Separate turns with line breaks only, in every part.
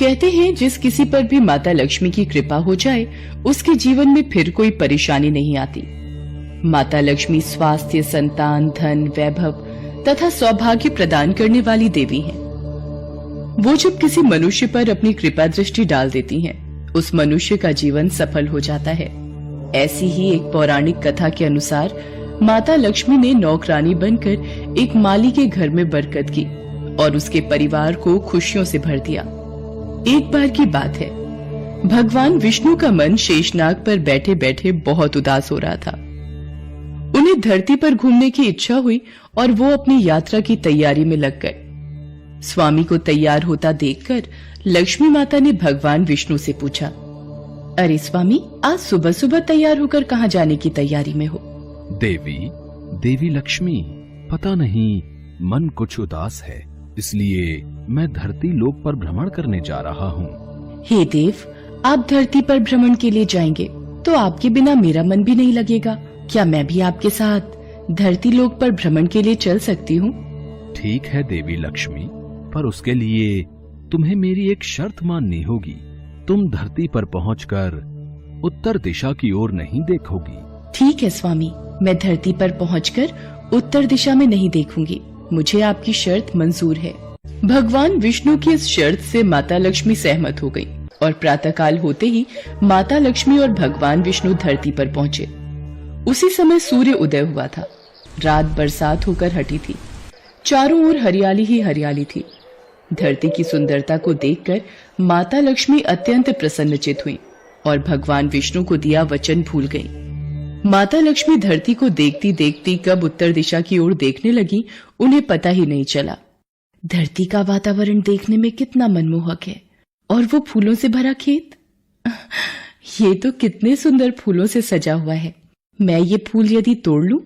कहते हैं जिस किसी पर भी माता लक्ष्मी की कृपा हो जाए उसके जीवन में फिर कोई परेशानी नहीं आती। माता लक्ष्मी स्वास्थ्य, संतान, धन, वैभव तथा सौभाग्य प्रदान करने वाली देवी हैं। वो जब किसी मनुष्य पर अपनी कृपा दृष्टि डाल देती हैं, उस मनुष्य का जीवन सफल हो जाता है। ऐसी ही एक पौराणिक कथा के अनुसार माता लक्ष्मी ने नौकरानी बनकर एक माली के घर में बरकत की और उसके परिवार को खुशियों से भर दिया। एक बार की बात है, भगवान विष्णु का मन शेषनाग पर बैठे बैठे बहुत उदास हो रहा था। उन्हें धरती पर घूमने की इच्छा हुई और वो अपनी यात्रा की तैयारी में लग गए। स्वामी को तैयार होता देखकर लक्ष्मी माता ने भगवान विष्णु से पूछा, अरे स्वामी, आज सुबह सुबह तैयार होकर कहाँ जाने की तैयारी में हो?
देवी लक्ष्मी, पता नहीं मन कुछ उदास है, इसलिए मैं धरती लोक पर भ्रमण करने जा रहा हूँ।
हे देव, आप धरती पर भ्रमण के लिए जाएंगे तो आपके बिना मेरा मन भी नहीं लगेगा। क्या मैं भी आपके साथ धरती लोक पर भ्रमण के लिए चल सकती हूँ?
ठीक है देवी लक्ष्मी, पर उसके लिए तुम्हें मेरी एक शर्त माननी होगी। तुम धरती पर पहुंचकर उत्तर दिशा की ओर नहीं देखोगी।
ठीक है स्वामी, मैं धरती पर पहुंचकर उत्तर दिशा में नहीं देखूंगी। मुझे आपकी शर्त मंजूर है। भगवान विष्णु की इस शर्त से माता लक्ष्मी सहमत हो गई और प्रातःकाल होते ही माता लक्ष्मी और भगवान विष्णु धरती पर पहुंचे। उसी समय सूर्य उदय हुआ था। रात बरसात होकर हटी थी। चारों ओर हरियाली ही हरियाली थी। धरती की सुंदरता को देखकर माता लक्ष्मी अत्यंत प्रसन्नचित हुई और भगवान विष्णु को दिया वचन भूल गई। माता लक्ष्मी धरती को देखती देखती कब उत्तर दिशा की ओर देखने लगी, उन्हें पता ही नहीं चला। धरती का वातावरण देखने में कितना मनमोहक है और वो फूलों से भरा खेत। ये तो कितने सुंदर फूलों से सजा हुआ है। मैं ये फूल यदि तोड़ लूं?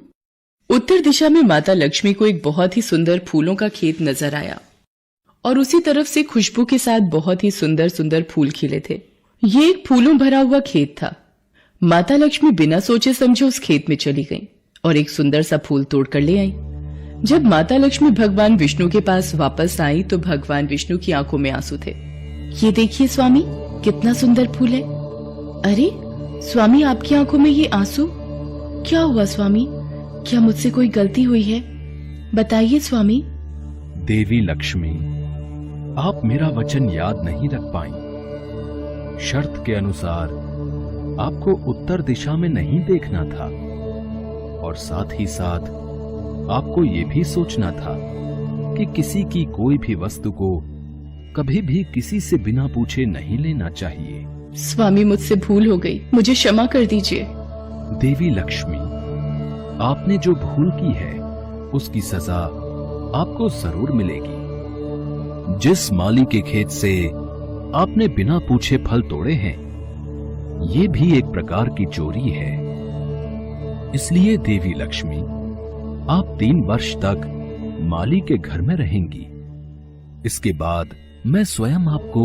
उत्तर दिशा में माता लक्ष्मी को एक बहुत ही सुंदर फूलों का खेत नजर आया और उसी तरफ से खुशबू के साथ बहुत ही सुंदर सुंदर फूल खिले थे। ये एक फूलों भरा हुआ खेत था। माता लक्ष्मी बिना सोचे समझे उस खेत में चली गईं और एक सुंदर सा फूल तोड़कर ले आई। जब माता लक्ष्मी भगवान विष्णु के पास वापस आई तो भगवान विष्णु की आंखों में आंसू थे। ये देखिए स्वामी, कितना सुंदर फूल है। अरे स्वामी, आपकी आंखों में ये आंसू क्या हुआ? स्वामी, क्या मुझसे कोई गलती हुई है? बताइए स्वामी।
देवी लक्ष्मी, आप मेरा वचन याद नहीं रख पाई। शर्त के अनुसार आपको उत्तर दिशा में नहीं देखना था और साथ ही साथ आपको ये भी सोचना था कि किसी की कोई भी वस्तु को कभी भी किसी से बिना पूछे नहीं लेना चाहिए।
स्वामी, मुझसे भूल हो गई, मुझे क्षमा कर दीजिए।
देवी लक्ष्मी, आपने जो भूल की है उसकी सजा आपको जरूर मिलेगी। जिस माली के खेत से आपने बिना पूछे फल तोड़े हैं, ये भी एक प्रकार की चोरी है। इसलिए देवी लक्ष्मी, आप 3 वर्ष तक माली के घर में रहेंगी। इसके बाद मैं स्वयं आपको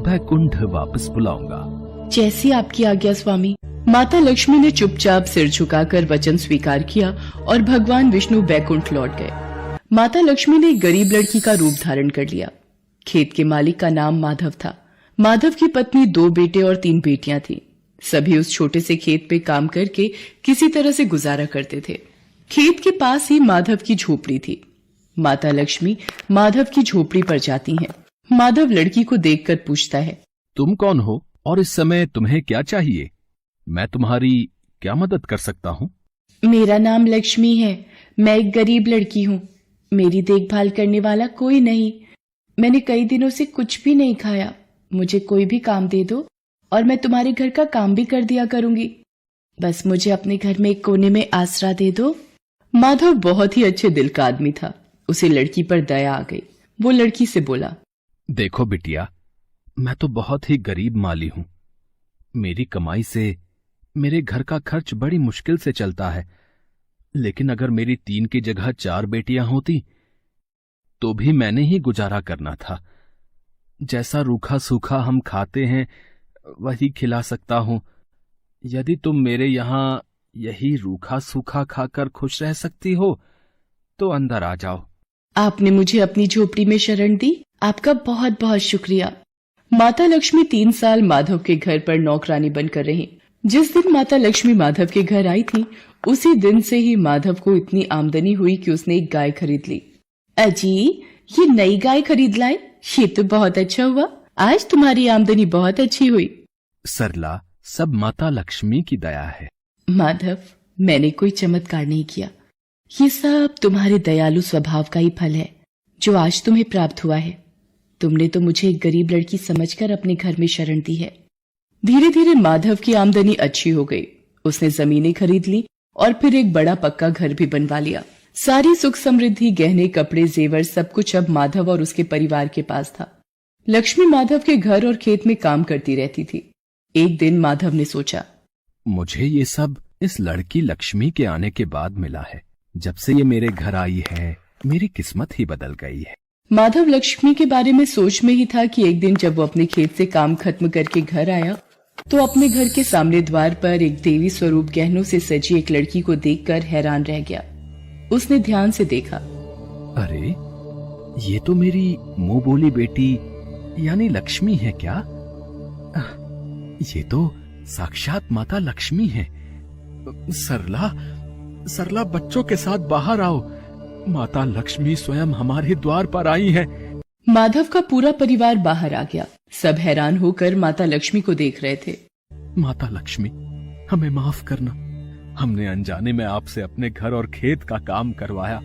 वैकुंठ वापस बुलाऊंगा।
जैसी आपकी आज्ञा स्वामी। माता लक्ष्मी ने चुपचाप सिर झुकाकर वचन स्वीकार किया और भगवान विष्णु वैकुंठ लौट गए। माता लक्ष्मी ने एक गरीब लड़की का रूप धारण कर लिया। खेत के मालिक का नाम माधव था। माधव की पत्नी 2 बेटे और 3 बेटियां थीं। सभी उस छोटे से खेत पे काम करके किसी तरह से गुजारा करते थे। खेत के पास ही माधव की झोपड़ी थी। माता लक्ष्मी माधव की झोपड़ी पर जाती हैं। माधव लड़की को देखकर पूछता है,
तुम कौन हो और इस समय तुम्हें क्या चाहिए? मैं तुम्हारी क्या मदद कर सकता हूँ?
मेरा नाम लक्ष्मी है। मैं एक गरीब लड़की हूँ। मेरी देखभाल करने वाला कोई नहीं। मैंने कई दिनों से कुछ भी नहीं खाया। मुझे कोई भी काम दे दो और मैं तुम्हारे घर का काम भी कर दिया करूंगी। बस मुझे अपने घर में एक कोने में आसरा दे दो। माधव बहुत ही अच्छे दिल का आदमी था। उसे लड़की पर दया आ गई। वो लड़की से बोला,
देखो बिटिया, मैं तो बहुत ही गरीब माली हूं। मेरी कमाई से मेरे घर का खर्च बड़ी मुश्किल से चलता है। लेकिन अगर मेरी 3 की जगह 4 बेटियां होती तो भी मैंने ही गुजारा करना था। जैसा रूखा सूखा हम खाते हैं वही खिला सकता हूं। यदि तुम मेरे यहां यही रूखा सूखा खाकर खुश रह सकती हो तो अंदर आ जाओ।
आपने मुझे अपनी झोपड़ी में शरण दी। आपका बहुत बहुत शुक्रिया। माता लक्ष्मी 3 साल माधव के घर पर नौकरानी बनकर रही। जिस दिन माता लक्ष्मी माधव के घर आई थी, उसी दिन से ही माधव को इतनी आमदनी हुई कि उसने एक गाय खरीद ली। अजी, ये नई गाय खरीद लाए, ये तो बहुत अच्छा हुआ। आज तुम्हारी आमदनी बहुत अच्छी हुई।
सरला, सब माता लक्ष्मी की दया है।
माधव, मैंने कोई चमत्कार नहीं किया। ये सब तुम्हारे दयालु स्वभाव का ही फल है जो आज तुम्हें प्राप्त हुआ है। तुमने तो मुझे एक गरीब लड़की समझकर अपने घर में शरण दी है। धीरे धीरे माधव की आमदनी अच्छी हो गई। उसने जमीनें खरीद ली और फिर एक बड़ा पक्का घर भी बनवा लिया। सारी सुख समृद्धि, गहने, कपड़े, जेवर, सब कुछ अब माधव और उसके परिवार के पास था। लक्ष्मी माधव के घर और खेत में काम करती रहती थी। एक दिन माधव ने सोचा,
मुझे ये सब इस लड़की लक्ष्मी के आने के बाद मिला है। जब से ये मेरे घर आई है, मेरी किस्मत ही बदल गई है।
माधव लक्ष्मी के बारे में सोच में ही था कि एक दिन जब वो अपने खेत से काम खत्म करके घर आया तो अपने घर के सामने द्वार पर एक देवी स्वरूप गहनों से सजी एक लड़की को देखकर हैरान रह गया। उसने ध्यान से देखा।
अरे, ये तो मेरी मुंह बोली बेटी यानी लक्ष्मी है क्या? ये तो साक्षात माता लक्ष्मी है। सरला, सरला, बच्चों के साथ बाहर आओ। माता लक्ष्मी स्वयं हमारे द्वार पर आई है।
माधव का पूरा परिवार बाहर आ गया। सब हैरान होकर माता लक्ष्मी को देख रहे थे।
माता लक्ष्मी, हमें माफ करना। हमने अनजाने में आपसे अपने घर और खेत का काम करवाया।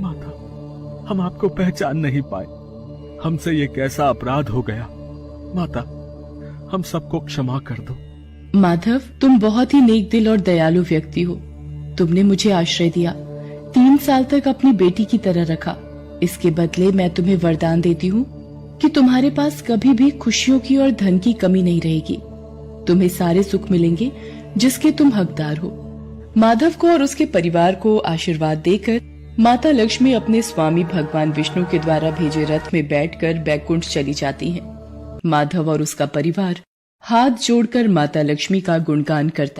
माता, हम आपको पहचान नहीं पाए। हमसे ये कैसा अपराध हो गया। माता, हम सबको क्षमा कर दो।
माधव, तुम बहुत ही नेक दिल और दयालु व्यक्ति हो। तुमने मुझे आश्रय दिया, 3 साल तक अपनी बेटी की तरह रखा। इसके बदले मैं तुम्हें वरदान देती हूँ कि तुम्हारे पास कभी भी खुशियों की और धन की कमी नहीं रहेगी। तुम्हें सारे सुख मिलेंगे जिसके तुम हकदार हो। माधव को और उसके परिवार को आशीर्वाद देकर माता लक्ष्मी अपने स्वामी भगवान विष्णु के द्वारा भेजे रथ में बैठकर बैकुंठ चली जाती हैं। माधव और उसका परिवार हाथ जोड़कर माता लक्ष्मी का गुणगान करता